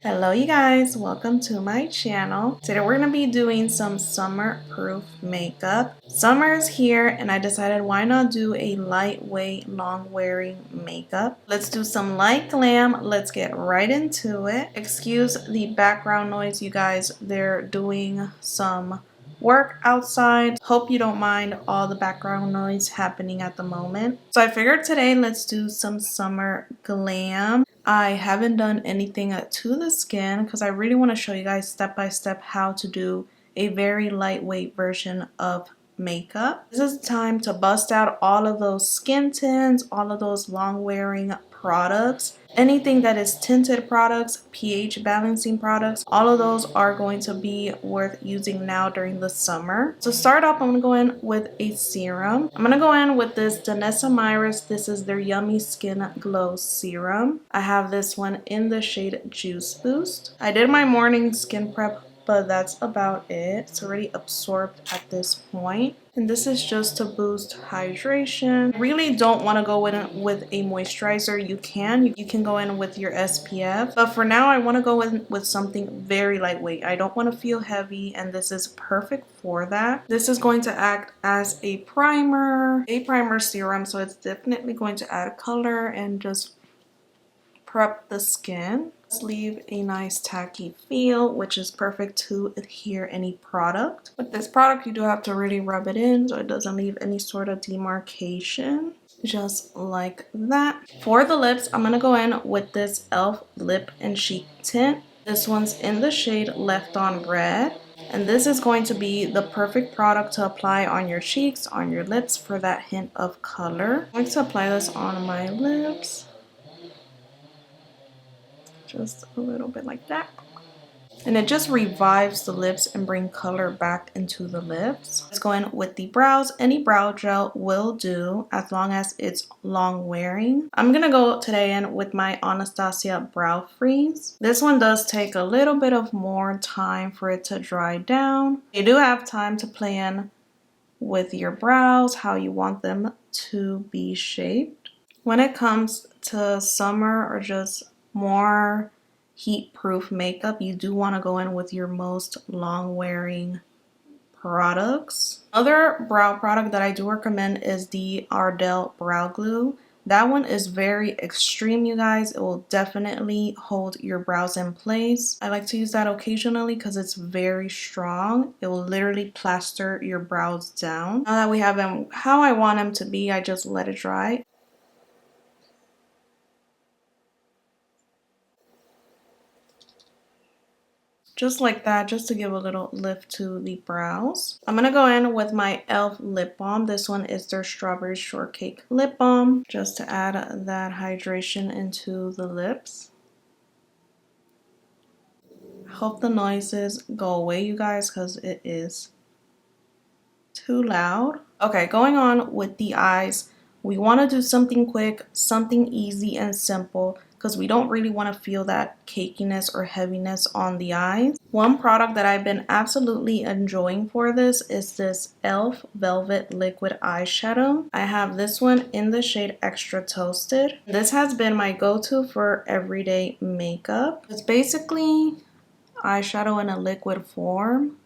Hello you guys, welcome to my channel. Today we're going to be doing some summer proof makeup. Summer is here and I decided why not do a lightweight long wearing makeup. Let's do some light glam. Let's get right into it. Excuse the background noise you guys, they're doing some work outside. Hope you don't mind all the background noise happening at the moment. So I figured today let's do some summer glam. I haven't done anything to the skin because I really want to show you guys step by step how to do a very lightweight version of makeup. This is the time to bust out all of those skin tints, all of those long wearing products. Anything that is tinted products, pH balancing products, all of those are going to be worth using now during the summer. To start off, I'm going to go in with a serum. I'm going to go in with this Danessa Myrus. This is their Yummy Skin Glow Serum. I have this one in the shade Juice Boost. I did my morning skin prep, but that's about it. It's already absorbed at this point. And this is just to boost hydration. Really don't want to go in with a moisturizer. You can go in with your SPF. But for now, I want to go in with something very lightweight. I don't want to feel heavy, and this is perfect for that. This is going to act as a primer serum. So it's definitely going to add color and just prep the skin. Let's leave a nice tacky feel, which is perfect to adhere any product. With this product, you do have to really rub it in so it doesn't leave any sort of demarcation. Just like that. For the lips, I'm going to go in with this e.l.f. Lip and Cheek Tint. This one's in the shade Left on Red. And this is going to be the perfect product to apply on your cheeks, on your lips for that hint of color. I'm going to apply this on my lips. Just a little bit like that. And it just revives the lips and bring color back into the lips. Let's go in with the brows. Any brow gel will do as long as it's long wearing. I'm going to go today in with my Anastasia Brow Freeze. This one does take a little bit of more time for it to dry down. You do have time to play in with your brows, how you want them to be shaped. When it comes to summer or just more heat-proof makeup, you do want to go in with your most long-wearing products. Other brow product that I do recommend is the Ardell Brow Glue. That one is very extreme, you guys. It will definitely hold your brows in place. I like to use that occasionally because it's very strong. It will literally plaster your brows down. Now that we have them how I want them to be, I just let it dry. Just like that, just to give a little lift to the brows. I'm going to go in with my e.l.f. lip balm. This one is their Strawberry Shortcake lip balm, just to add that hydration into the lips. I hope the noises go away, you guys, because it is too loud. Okay, going on with the eyes. We want to do something quick, something easy and simple, because we don't really want to feel that cakiness or heaviness on the eyes. One product that I've been absolutely enjoying for this is this e.l.f. Velvet Liquid Eyeshadow. I have this one in the shade Extra Toasted. This has been my go-to for everyday makeup. It's basically eyeshadow in a liquid form.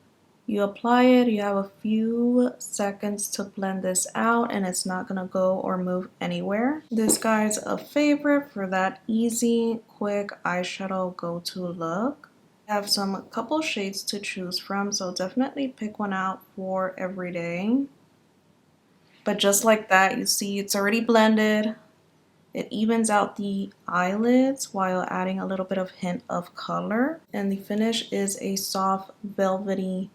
You apply it, you have a few seconds to blend this out, and it's not gonna go or move anywhere. This guy's a favorite for that easy, quick eyeshadow go-to look. I have some couple shades to choose from, so definitely pick one out for every day. But just like that, you see it's already blended. It evens out the eyelids while adding a little bit of hint of color. And the finish is a soft, velvety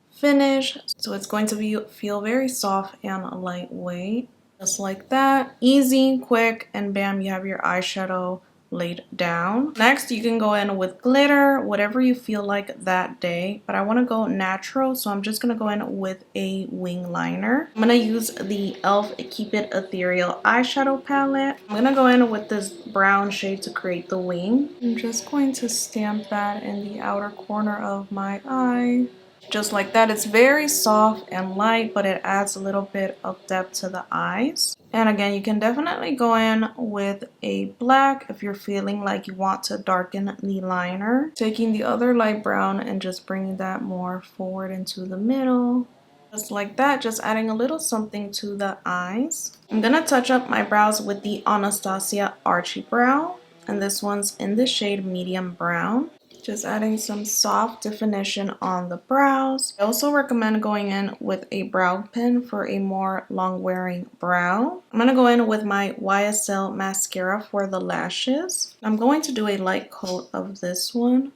finish, so it's going to feel very soft and lightweight. Just like that, easy, quick, and bam, you have your eyeshadow laid down. Next, you can go in with glitter, whatever you feel like that day, but I want to go natural, so I'm just going to go in with a wing liner. I'm going to use the e.l.f. Keep It Ethereal eyeshadow palette. I'm going to go in with this brown shade to create the wing. I'm just going to stamp that in the outer corner of my eye. Just like that. It's very soft and light, but it adds a little bit of depth to the eyes. And again, you can definitely go in with a black if you're feeling like you want to darken the liner. Taking the other light brown and just bringing that more forward into the middle. Just like that, just adding a little something to the eyes. I'm gonna touch up my brows with the Anastasia Archie Brow, and this one's in the shade medium brown. Just adding some soft definition on the brows. I also recommend going in with a brow pen for a more long wearing brow. I'm gonna go in with my YSL mascara for the lashes. I'm going to do a light coat of this one.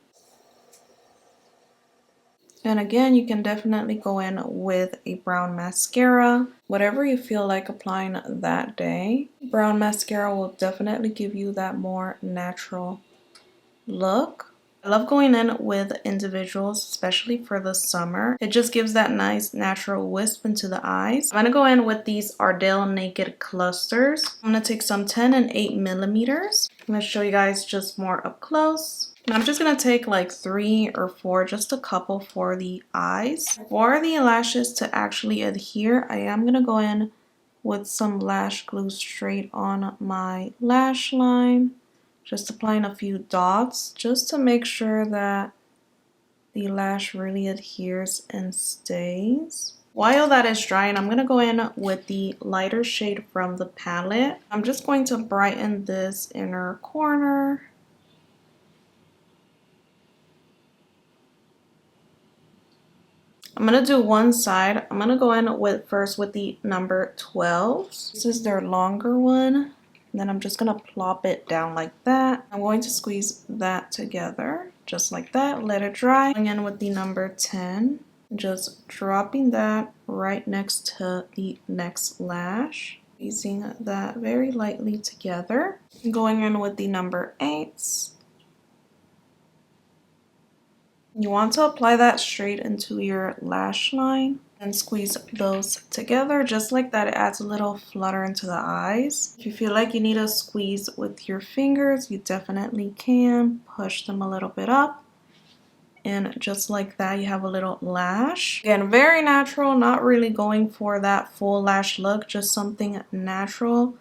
And again, you can definitely go in with a brown mascara, whatever you feel like applying that day. Brown mascara will definitely give you that more natural look. I love going in with individuals, especially for the summer. It just gives that nice natural wisp into the eyes. I'm gonna go in with these Ardell Naked Clusters. I'm gonna take some 10 and 8 millimeters. I'm gonna show you guys just more up close. And I'm just gonna take like 3 or 4, just a couple for the eyes. For the lashes to actually adhere, I am gonna go in with some lash glue straight on my lash line. Just applying a few dots just to make sure that the lash really adheres and stays. While that is drying, I'm going to go in with the lighter shade from the palette. I'm just going to brighten this inner corner. I'm going to do one side. I'm going to go in with first with the number 12. This is their longer one. And then I'm just going to plop it down like that. I'm going to squeeze that together just like that. Let it dry. Going in with the number 10. Just dropping that right next to the next lash. Squeezing that very lightly together. Going in with the number 8. You want to apply that straight into your lash line and squeeze those together just like that. It adds a little flutter into the eyes. If you feel like you need a squeeze with your fingers, you definitely can. Push them a little bit up. And just like that, you have a little lash. Again, very natural, not really going for that full lash look, just something natural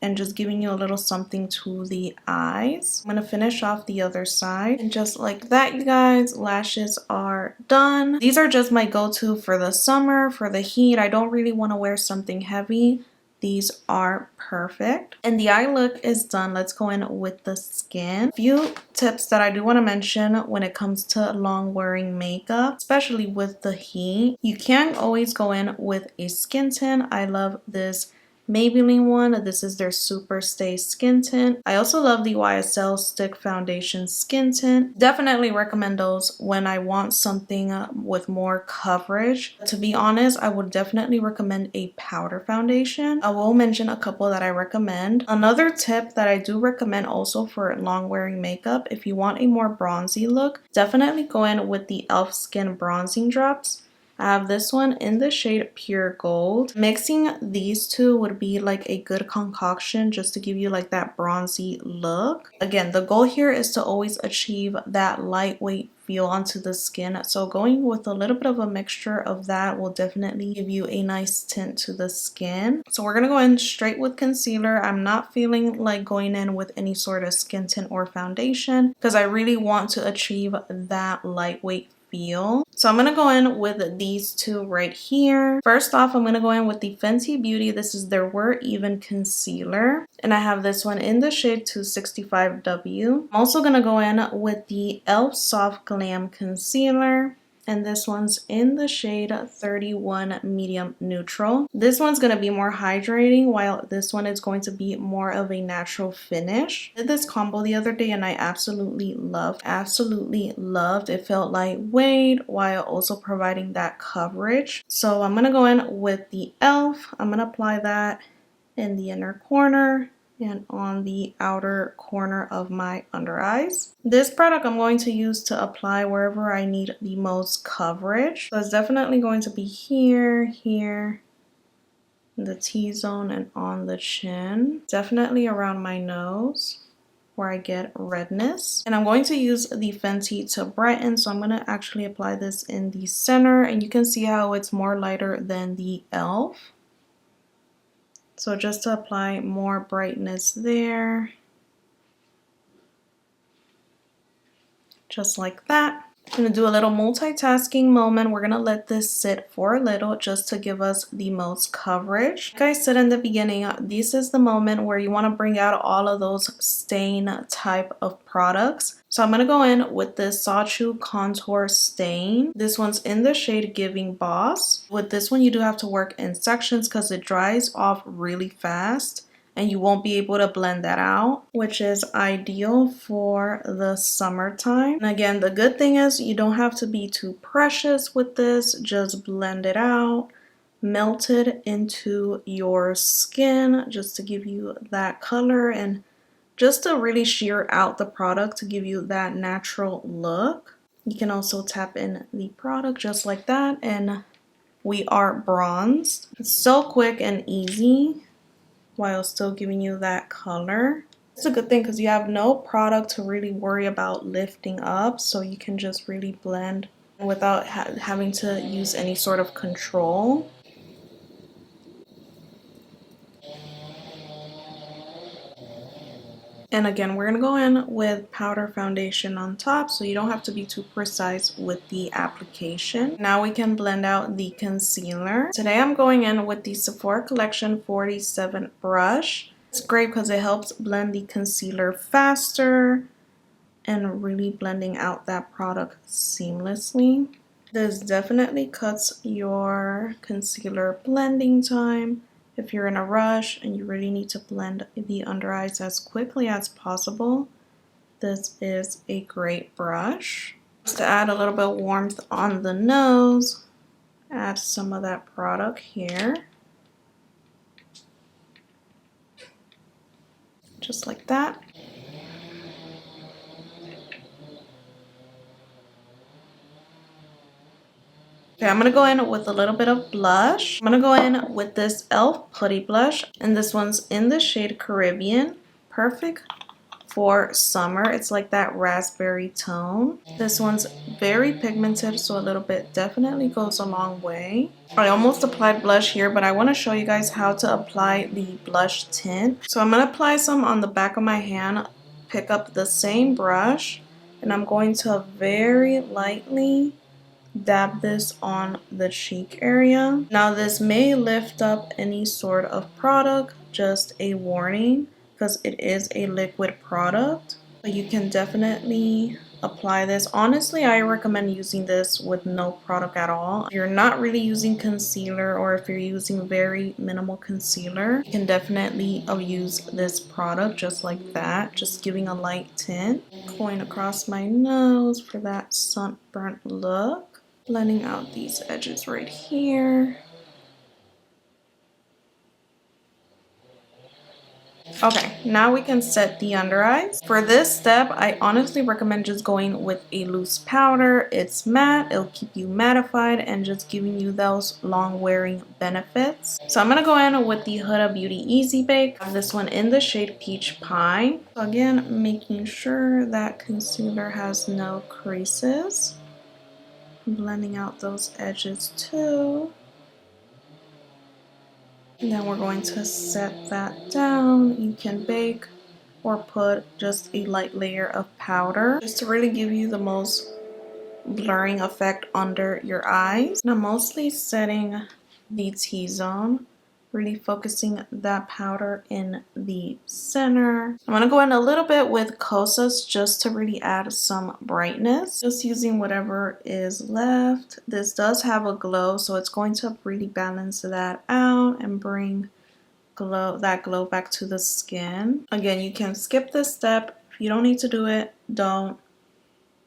and just giving you a little something to the eyes. I'm gonna finish off the other side. And just like that, you guys, lashes are done. These are just my go-to for the summer, for the heat. I don't really wanna wear something heavy. These are perfect. And the eye look is done. Let's go in with the skin. A few tips that I do want to mention when it comes to long wearing makeup, especially with the heat. You can always go in with a skin tint. I love this Maybelline one. This is their Super Stay Skin Tint. I also love the YSL Stick Foundation Skin Tint. Definitely recommend those when I want something with more coverage. To be honest, I would definitely recommend a powder foundation. I will mention a couple that I recommend. Another tip that I do recommend also for long wearing makeup, if you want a more bronzy look, definitely go in with the e.l.f. Skin Bronzing Drops. I have this one in the shade Pure Gold. Mixing these two would be like a good concoction just to give you like that bronzy look. Again, the goal here is to always achieve that lightweight feel onto the skin. So going with a little bit of a mixture of that will definitely give you a nice tint to the skin. So we're going to go in straight with concealer. I'm not feeling like going in with any sort of skin tint or foundation because I really want to achieve that lightweight feel. So I'm going to go in with these two right here. First off, I'm going to go in with the Fenty Beauty. This is their We're Even concealer. And I have this one in the shade 265W. I'm also going to go in with the e.l.f. Soft Glam concealer. And this one's in the shade 31 Medium Neutral. This one's going to be more hydrating, while this one is going to be more of a natural finish. I did this combo the other day and I absolutely loved. It felt lightweight while also providing that coverage. So I'm going to go in with the e.l.f. I'm going to apply that in the inner corner and on the outer corner of my under eyes. This product I'm going to use to apply wherever I need the most coverage. So it's definitely going to be here, here, in the T-zone and on the chin. Definitely around my nose. where I get redness. And I'm going to use the Fenty to brighten, so I'm going to actually apply this in the center, and you can see how it's more lighter than the e.l.f. So just to apply more brightness there, just like that. I'm going to do a little multitasking moment. We're going to let this sit for a little just to give us the most coverage. Like I said in the beginning, this is the moment where you want to bring out all of those stain type of products. So I'm going to go in with this Sawchu Contour Stain. This one's in the shade Giving Boss. With this one, you do have to work in sections because it dries off really fast, and you won't be able to blend that out, which is ideal for the summertime. And again, the good thing is you don't have to be too precious with this. Just blend it out, melt it into your skin just to give you that color and just to really sheer out the product to give you that natural look. You can also tap in the product just like that, and we are bronzed. It's so quick and easy while still giving you that color. It's a good thing because you have no product to really worry about lifting up, so you can just really blend without having to use any sort of control. And again, we're going to go in with powder foundation on top, so you don't have to be too precise with the application. Now we can blend out the concealer. Today I'm going in with the Sephora Collection 47 brush. It's great because it helps blend the concealer faster and really blending out that product seamlessly. This definitely cuts your concealer blending time. If you're in a rush and you really need to blend the under eyes as quickly as possible, this is a great brush. Just to add a little bit of warmth on the nose, add some of that product here. Just like that. Okay, I'm going to go in with a little bit of blush. I'm going to go in with this e.l.f. Putty Blush, and this one's in the shade Caribbean. Perfect for summer. It's like that raspberry tone. This one's very pigmented, so a little bit definitely goes a long way. I almost applied blush here, but I want to show you guys how to apply the blush tint. So I'm going to apply some on the back of my hand, pick up the same brush, and I'm going to very lightly dab this on the cheek area. Now this may lift up any sort of product, just a warning, because it is a liquid product. But you can definitely apply this. Honestly, I recommend using this with no product at all. If you're not really using concealer, or if you're using very minimal concealer, you can definitely use this product just like that, just giving a light tint. Going across my nose for that sunburnt look. Blending out these edges right here. Okay, now we can set the under eyes. For this step, I honestly recommend just going with a loose powder. It's matte, it'll keep you mattified and just giving you those long wearing benefits. So I'm gonna go in with the Hellooo Beauty Easy Bake. I have this one in the shade Peach Pie. So again, making sure that concealer has no creases. Blending out those edges too. And then we're going to set that down. You can bake or put just a light layer of powder just to really give you the most blurring effect under your eyes. And I'm mostly setting the T-zone, really focusing that powder in the center. I'm gonna go in a little bit with Kosas just to really add some brightness. Just using whatever is left. This does have a glow, so it's going to really balance that out and bring that glow back to the skin. Again, you can skip this step. If you don't need to do it, don't.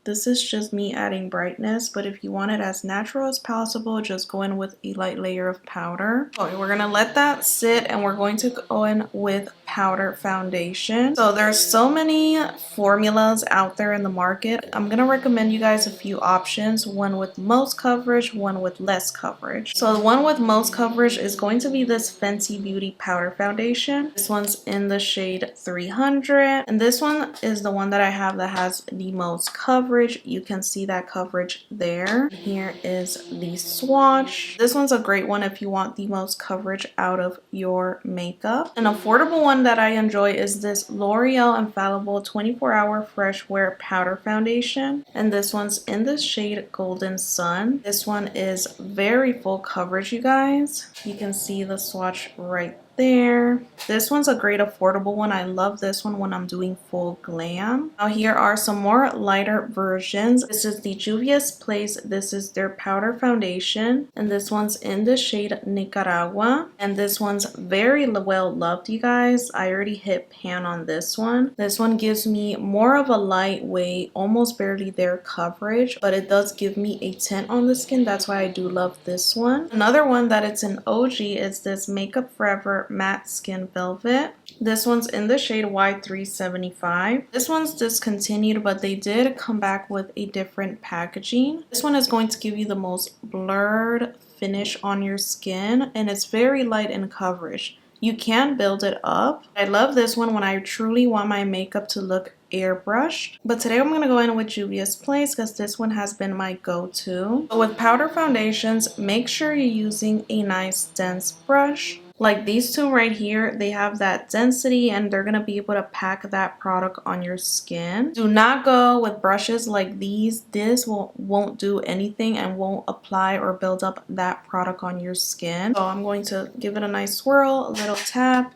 This is just me adding brightness, but if you want it as natural as possible, just go in with a light layer of powder. Okay, we're gonna let that sit and we're going to go in with powder foundation. So there's so many formulas out there in the market. I'm gonna recommend you guys a few options, one with most coverage, one with less coverage. So the one with most coverage is going to be this Fenty Beauty powder foundation. This one's in the shade 300, and this one is the one that I have that has the most coverage. You can see that coverage there. Here is the swatch. This one's a great one if you want the most coverage out of your makeup. An affordable one that I enjoy is this L'Oreal Infallible 24-Hour Fresh Wear Powder Foundation, and this one's in the shade Golden Sun. This one is very full coverage, you guys. You can see the swatch right there. This one's a great affordable one. I love this one when I'm doing full glam. Now here are some more lighter versions. This is the Juvia's Place. This is their powder foundation, and this one's in the shade Nicaragua, and this one's very well loved, you guys. I already hit pan on this one. This one gives me more of a lightweight, almost barely there coverage, but it does give me a tint on the skin. That's why I do love this one. Another one that it's an OG is this Makeup Forever Matte Skin Velvet. This one's in the shade Y375. This one's discontinued, but they did come back with a different packaging. This one is going to give you the most blurred finish on your skin, and it's very light in coverage. You can build it up. I love this one when I truly want my makeup to look airbrushed. But today I'm going to go in with Juvia's Place because this one has been my go-to. But with powder foundations, make sure you're using a nice dense brush. Like these two right here, they have that density and they're going to be able to pack that product on your skin. Do not go with brushes like these. This won't do anything and won't apply or build up that product on your skin. So I'm going to give it a nice swirl, a little tap,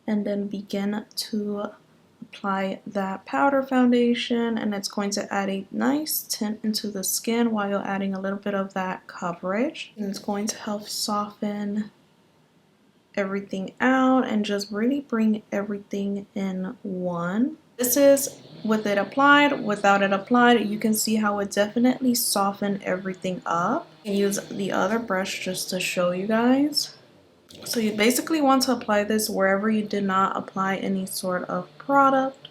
and then begin to apply that powder foundation, and it's going to add a nice tint into the skin while you're adding a little bit of that coverage. And it's going to help soften everything out and just really bring everything in one. This is with it applied. Without it applied, you can see how it definitely softened everything up. I can use the other brush just to show you guys. So you basically want to apply this wherever you did not apply any sort of product.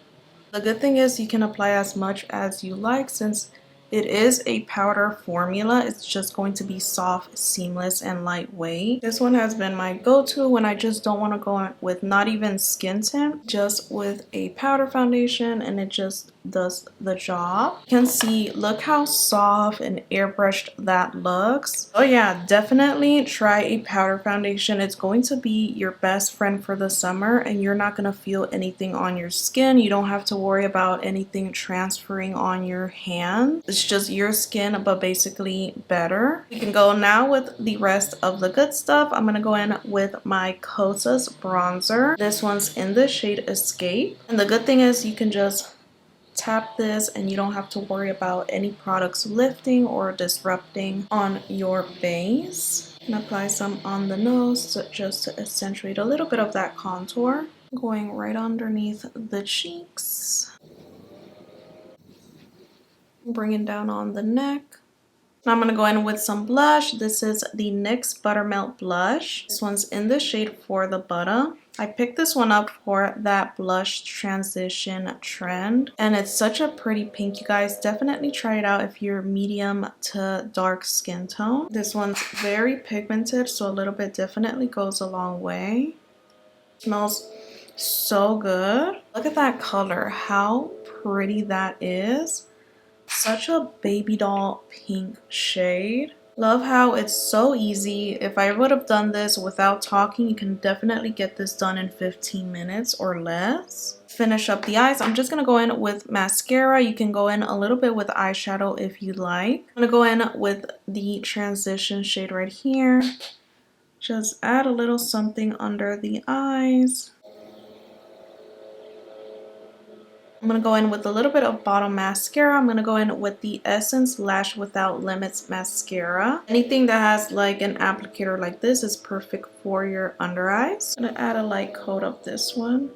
The good thing is you can apply as much as you like since it is a powder formula. It's just going to be soft, seamless, and lightweight. This one has been my go-to when I just don't want to go with not even skin tint, just with a powder foundation, and it just does the job. You can see, look how soft and airbrushed that looks. Oh yeah, definitely try a powder foundation. It's going to be your best friend for the summer, and you're not going to feel anything on your skin. You don't have to worry about anything transferring on your hand. It's just your skin, but basically better. We can go now with the rest of the good stuff. I'm going to go in with my Kosas bronzer. This one's in the shade Escape, and the good thing is you can just tap this and you don't have to worry about any products lifting or disrupting on your base. And apply some on the nose just to accentuate a little bit of that contour. Going right underneath the cheeks. Bringing down on the neck. Now I'm going to go in with some blush. This is the NYX Buttermelt Blush. This one's in the shade For the Butter. I picked this one up for that blush transition trend, and it's such a pretty pink, you guys. Definitely try it out if you're medium to dark skin tone. This one's very pigmented, so a little bit definitely goes a long way. Smells so good. Look at that color, how pretty that is. Such a baby doll pink shade. Love how it's so easy. If I would have done this without talking, you can definitely get this done in 15 minutes or less. Finish up the eyes. I'm just going to go in with mascara. You can go in a little bit with eyeshadow if you like. I'm going to go in with the transition shade right here. Just add a little something under the eyes. I'm going to go in with a little bit of bottom mascara. I'm going to go in with the Essence Lash Without Limits mascara. Anything that has like an applicator like this is perfect for your under eyes. I'm going to add a light coat of this one.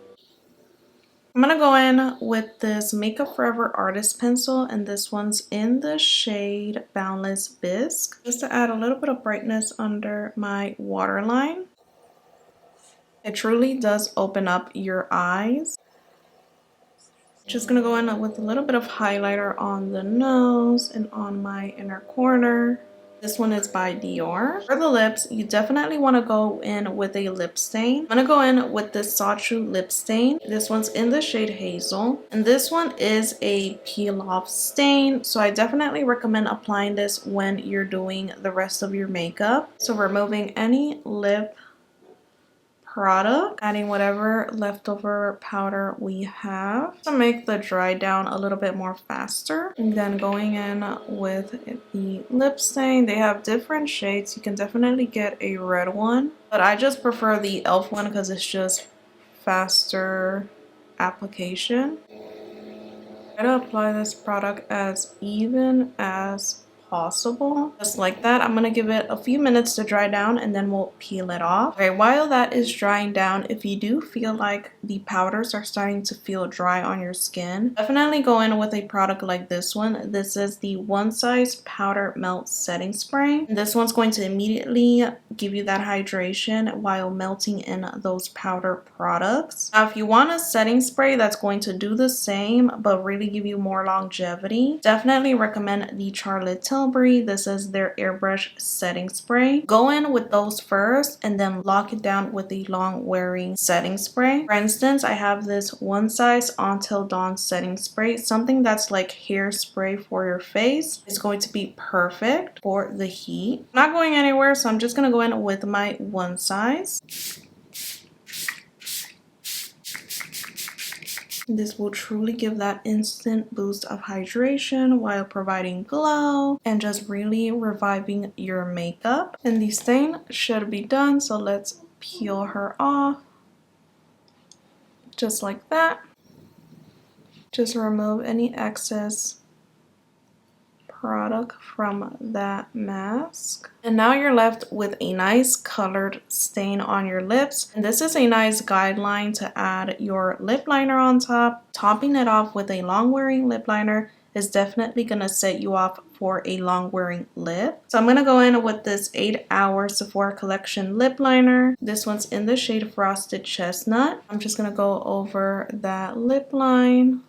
I'm gonna go in with this Makeup Forever Artist Pencil, and this one's in the shade Boundless Bisque, just to add a little bit of brightness under my waterline. It truly does open up your eyes. Just gonna go in with a little bit of highlighter on the nose and on my inner corner. This one is by Dior. For the lips, you definitely want to go in with a lip stain. I'm going to go in with this Sachu lip stain. This one's in the shade Hazel. And this one is a peel-off stain. So I definitely recommend applying this when you're doing the rest of your makeup. So removing any lip product, adding whatever leftover powder we have to make the dry down a little bit more faster, and then going in with the lip stain. They have different shades. You can definitely get a red one, but I just prefer the e.l.f. one because it's just faster application. Try to apply this product as even as possible, just like that. I'm gonna give it a few minutes to dry down and then we'll peel it off. Okay, while that is drying down, if you do feel like the powders are starting to feel dry on your skin, definitely go in with a product like this one. This is the One Size Powder Melt Setting Spray. This one's going to immediately give you that hydration while melting in those powder products. Now, if you want a setting spray that's going to do the same but really give you more longevity, definitely recommend the Charlotte Tilbury. This is their airbrush setting spray. Go in with those first and then lock it down with the Longwearing setting spray. For instance, I have this One Size Until Dawn setting spray, something that's like hairspray for your face. It's going to be perfect for the heat. I'm not going anywhere, so I'm just gonna go in with my One Size. This will truly give that instant boost of hydration while providing glow and just really reviving your makeup. And the stain should be done, so let's peel her off. Just like that. Just remove any excess product from that mask, and now you're left with a nice colored stain on your lips. And this is a nice guideline to add your lip liner on top. Topping it off with a Longwearing lip liner is definitely gonna set you off for a long-wearing lip. So I'm gonna go in with this 8 Hour Sephora Collection lip liner. This one's in the shade Frosted Chestnut. I'm just gonna go over that lip line.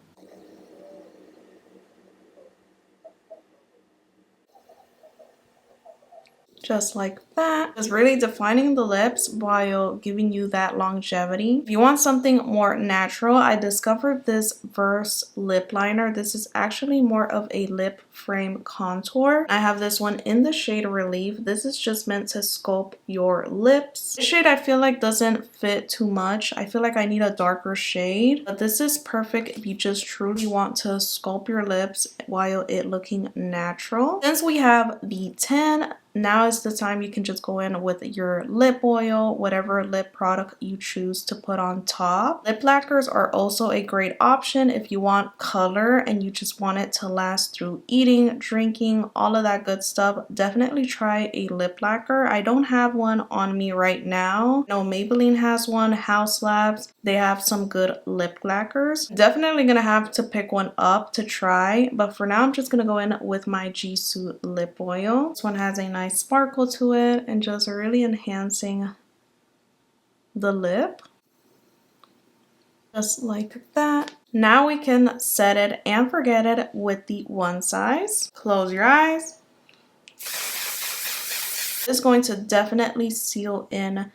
Just like that. Just really defining the lips while giving you that longevity. If you want something more natural, I discovered this Verse lip liner. This is actually more of a lip frame contour. I have this one in the shade Relief. This is just meant to sculpt your lips. This shade I feel like doesn't fit too much. I feel like I need a darker shade, but this is perfect if you just truly want to sculpt your lips while it looking natural. Since we have the 10, now is the time you can just go in with your lip oil, whatever lip product you choose to put on top. Lip lacquers are also a great option if you want color and you just want it to last through eating, drinking, all of that good stuff. Definitely try a lip lacquer. I don't have one on me right now. No, Maybelline has one, House Labs. They have some good lip lacquers. Definitely gonna have to pick one up to try, but for now I'm just gonna go in with my G Suit lip oil. This one has a nice sparkle to it and just really enhancing the lip. Just like that. Now we can set it and forget it with the One Size. Close your eyes. This is going to definitely seal in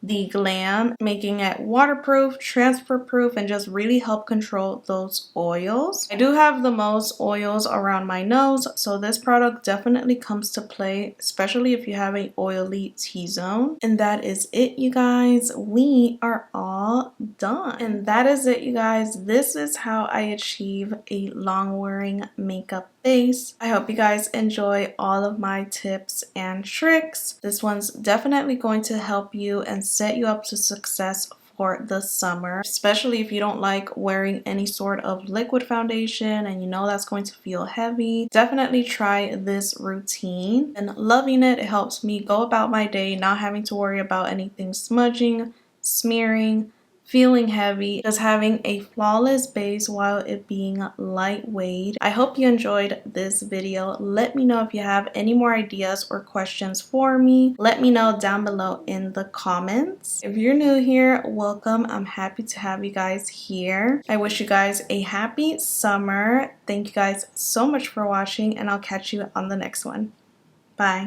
the Glam, making it waterproof, transfer proof, and just really help control those oils. I do have the most oils around my nose, so this product definitely comes to play, especially if you have an oily T-zone. And that is it, you guys. We are all done. And that is it, you guys. This is how I achieve a long-wearing makeup base. I hope you guys enjoy all of my tips and tricks. This one's definitely going to help you and set you up to success for the summer, especially if you don't like wearing any sort of liquid foundation and you know that's going to feel heavy. Definitely try this routine, and loving it. It helps me go about my day not having to worry about anything smudging, smearing, feeling heavy, just having a flawless base while it being lightweight. I hope you enjoyed this video. Let me know if you have any more ideas or questions for me. Let me know down below in the comments. If you're new here, welcome. I'm happy to have you guys here. I wish you guys a happy summer. Thank you guys so much for watching, and I'll catch you on the next one. Bye.